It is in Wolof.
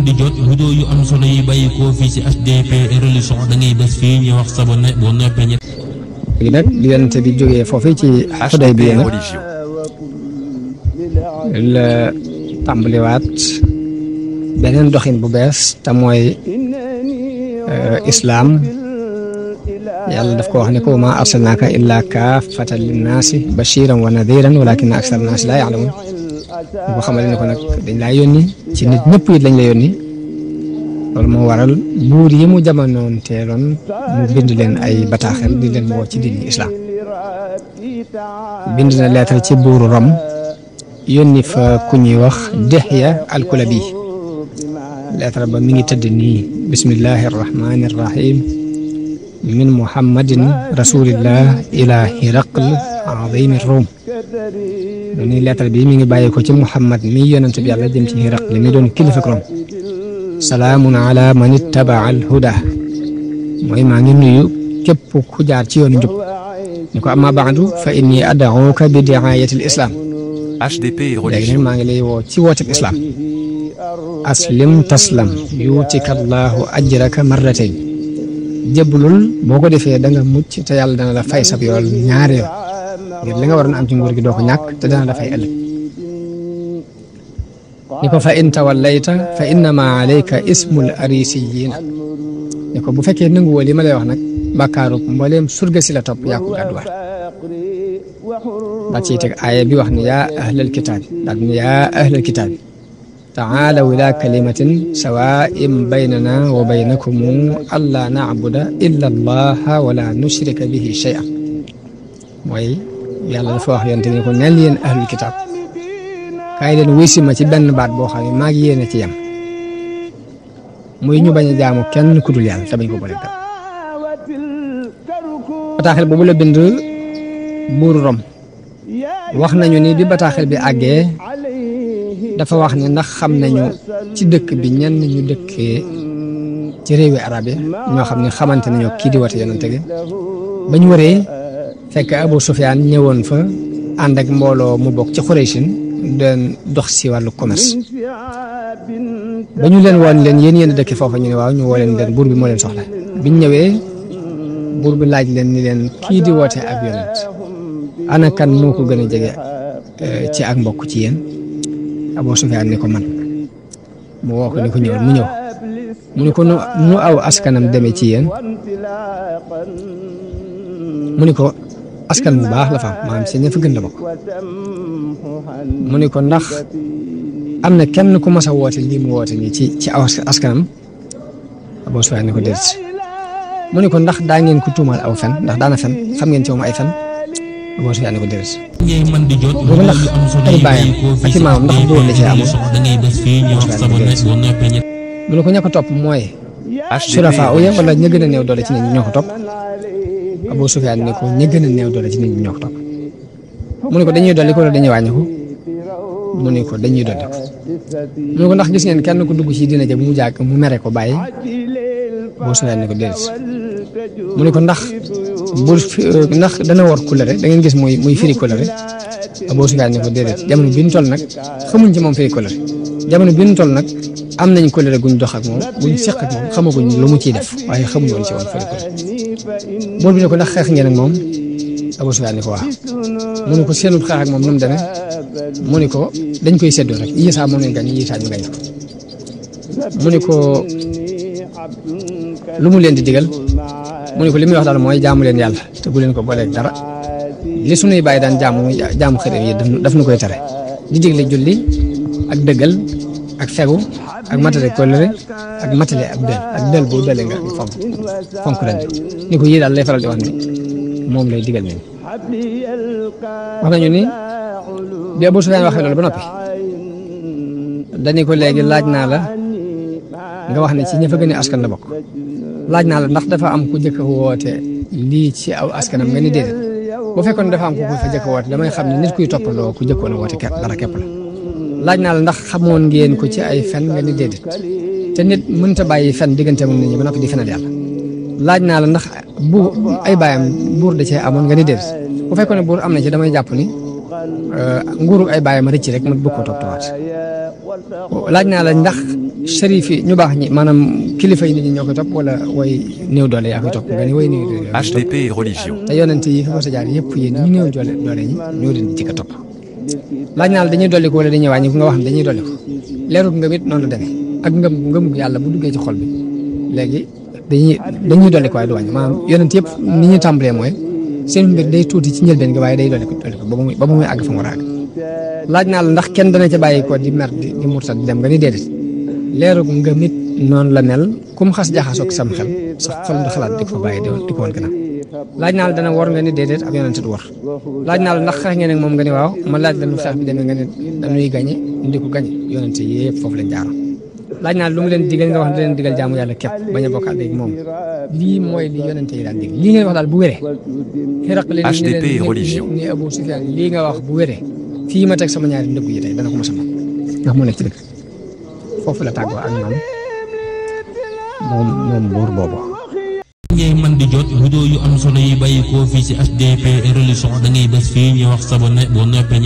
di jot vidéo yu am solo yi bàyyi ko fii ci HDP religion da ngay bés fii ñu wax sabone boo noppee ñett léegi nag li yonent bi jógee foofu ci Xudaybiya nag la tàmbaliwaat beneen doxin bu bees te mooy islaam yàlla daf ko wax ne ko ma arsalnaaka illaa kaafatan linnaasi bashiran wa nadiran walakinna aksara naasi laa ya'lamuun ñu ko xamal ne ko nag dañ laa yónni ci nit ñëpp it lañ la yónni loolu moo waral buur yi mu jamonoon teeloon mu bind leen ay bataaxel di leen woo ci diini islaam bind na lettre ci buuru Rom yónni fa ku ñuy wax Dihya al-Kulabi lettre ba mi ngi tëdd nii bismillahi arrahmani arrahim min muhammadin rasulillah ila hiraql azimi rum ni lettre bi mi ngi bàyyi ko ci muhammad mi yonent bi yàlla jëm ci Hiraql mi doon kilifa Rom salaamun ala man ittabaa al huda mooy maa ngi nuyu képp ku jaar ci yoonu njub ni ko amma baadu fa inni ad'uka bi di'ayati al islam HDP léegi nag maa ngi lay woo ci wooteeb islam aslim taslam yuutika allahu ajraka marratayn jébbalul boo ko defee da nga mucc te yàlla dana la fay sab yool ñaari yoon ngir li nga waroon am ci nguur gi doo ko ñàkk te dana la fay ëllëg ni ko fa in tawallayta fa innama alayka ismul arisiyin ni ko bu fekkee nanguwoo li ma lay wax nag bàkkaaru mbooleem surga si la topp yaa ko gàdduwaat daa ciy teg aaya bi wax ne yaa ahlal kitaabi daal ne yaa ahlal kitaabi taalaw ila kalimatin sawaa'in baynana wa baynakum allaa na'buda illa allaha wala nushrika bihi shay'an mooy yàlla dafa wax yonte ni ko neel yéen ahlul kitaab kaay leen wuy si ma ci benn baat boo xam ne maa ngi yéene ci yem muy ñu bañ a jaamu kenn ku dul yàlla te bañ ko boole dara bataaxel boobu la bind buuru Rom wax nañu ni bi bataaxel bi àggee dafa wax ne ndax xam nañu ci dëkk bi ñenn ñu dëkkee ci réewi arab yi ñoo xam ne xamante nañoo kii di wate yonante gi ba ñu waree fekk Abu Sufyaan ñëwoon fa ànd ak mbooloo mu bokk ci Xuraysin doon dox si wàllu commerce ba ñu leen woon leen yéen dëkk foofa ñu ne waaw ñu woo leen buur bi moo leen soxla biñ ñëwee buur bi laaj leen ni leen kii di woote ab yonent ana kan moo ko gën a jege ci ak mbokk ci yéen Abu Sufyaan ni ko man mu woo ko ni ko ñëwal mu ñëw mu ni ko nu aw askanam demee ci yéen mu ni ko askan bu baax la fa maanaam si ña fa gën la bokk mu ni ko ndax am na kenn ku mas a woote lii mu woote nii ci aw askanam Abu Sufyaan ni ko déedéet mu ni ko ndax daa ngeen ko tuumaal aw fen ndax daana fen xam ngeen ci moom ay fen Abu Sufyaan ni ko déedéet ngay mën di jot boobu ndax ay baayam ak i maamam ndax dóor la ci amoon da ngay bés fii ñu wax sabone boo noppee ñett mu ne ko ña ko topp mooy surafaa uya wala ña gën a néew doole ci nit ñi ñoo ko topp Abu Sufyaan ni ko ña gën a néew doole ci nit ñi ñoo ko topp mu ne ko dañuy dolli ko wala dañuy wàññi ko mu ne ko dañuy dolli ko mu ne ko ndax gis ngeen kenn ku dugg ci dina ja bu mu jàgg mu mere ko bàyyi Abu Sufyaan ni ko déedéet mu ne ko ndax dana war kulere da ngeen gis muy firi kulere Abu Sufyaan ni ko déedéet jamono bi ñu toll nag xamuñ ci moom firi kulere jamono bi ñu toll nag am nañ kulere guñ dox ak moom guñ seq ak moom xamaguñ lu mu ciy def waaye xamuñ woon ci woon firi kulere buur bi ne ko ndax xeex ngeen ak moom Abu Sufyaan ni ko waaw mu ne ko seenut xeex ak moom nu mu demee mu ne ko dañ koy séddoo rek Isaa moom lañ gañ Isaa ñu gañ ko mu ne ko lu mu leen di digal mu ne ko li muy wax daal mooy jaamu leen yàlla te bu leen ko booleeg dara li sunuy bàyyi daan jaamu xërëm yi daf nu koy tere di digle julli ak dëggal ak fegu ak matale kóllëre ak matale ak dël boo dëlee nga fonk ren ni ko yii daal lay faral di wax ni moom lay digal nañ wax nañu ni bi Abu Sufyaan waxee loolu ba noppi dañu ko léegi laaj naa la nga wax ne ci ña fa gën a askan la bokk laaj naa la ndax dafa am ku jëkk a woote lii ci aw askanam nga ni déedéet bu fekkoon dafa am ku fa jëkk a woote damay xam ne nit kuy toppandoo ku jëkkoon a woote dara képp la laaj naa la ndax xamoon ngeen ko ci ay fen nga ni déedéet te nit mënta bàyyi fen diggante mu nit ñi ba noppi di fenal yàlla laaj naa la ndax ay baayam buur da cee amoon nga ni déedéet bu fekkoon ne buur am na ci damay jàpp ni nguuru ay baayam rëcc rek ma bëgg koo toppatuwaat laaj naa la ndax sharif yi ñu baax ñi maanaam kilifa yi nit ñi ñoo koy topp wala way néew doole yaa koy topp nga ni way néew doole HDP et religion. te yonente yi fi ko sa jaar yëpp yéen ñu néew doole ñi ñoo leen di jëkk a topp laaj naa la dañuy dolli ko wala dañuy wàññi ko nga wax ne dañuy dolli ko leerul ngëm it noonu la demee ak ngëm yàlla bu duggee ci xol bi léegi dañuy dolli ko waaye du wàññi maanaam yonent yëpp ni ñu tàmbalee mooy seen mbir day tuuti ci njëlbeen gi waaye day dolli ko ba muy àgg fa mu war a àgg laaj naa la ndax kenn dana ca bàyyi ko di mer di murtad di dem nga ni déedéet leeru ngëm it noonu la mel kum xas jaxasoog sam xel sax xol du xalaat di ko fa bàyyi di ko woon gannaaw laaj naa la dana war nga ni déedéet ab yonent du war laaj naa la ndax xeex ngeen ak moom nga ni waaw ma laaj la nu xeex bi demee nga ne dañuy gañe ndi ko gañe yonent yëpp foofu lañ jaaroon laaj naa la lu mu leen digal nga wax ne leen digal jaamu yàlla képp bañ a bokkaat léegi moom lii mooy li yonent yi daan dig lii ngeen wax daal bu wéree xiraq leen HDP et religion. ni Abu Sufyaan lii nga wax bu wéree fii ma teg sama ñaari ndëgg yi tey dana ko mos a mën ndax moo nekk ci dëgg foofu la tàggoo ak moom buur boobu ngay man di jot vidéo yu am solo yi bàyyi koo fii ci HDP religion da ngay bés fii ñu wax sabone boo noppee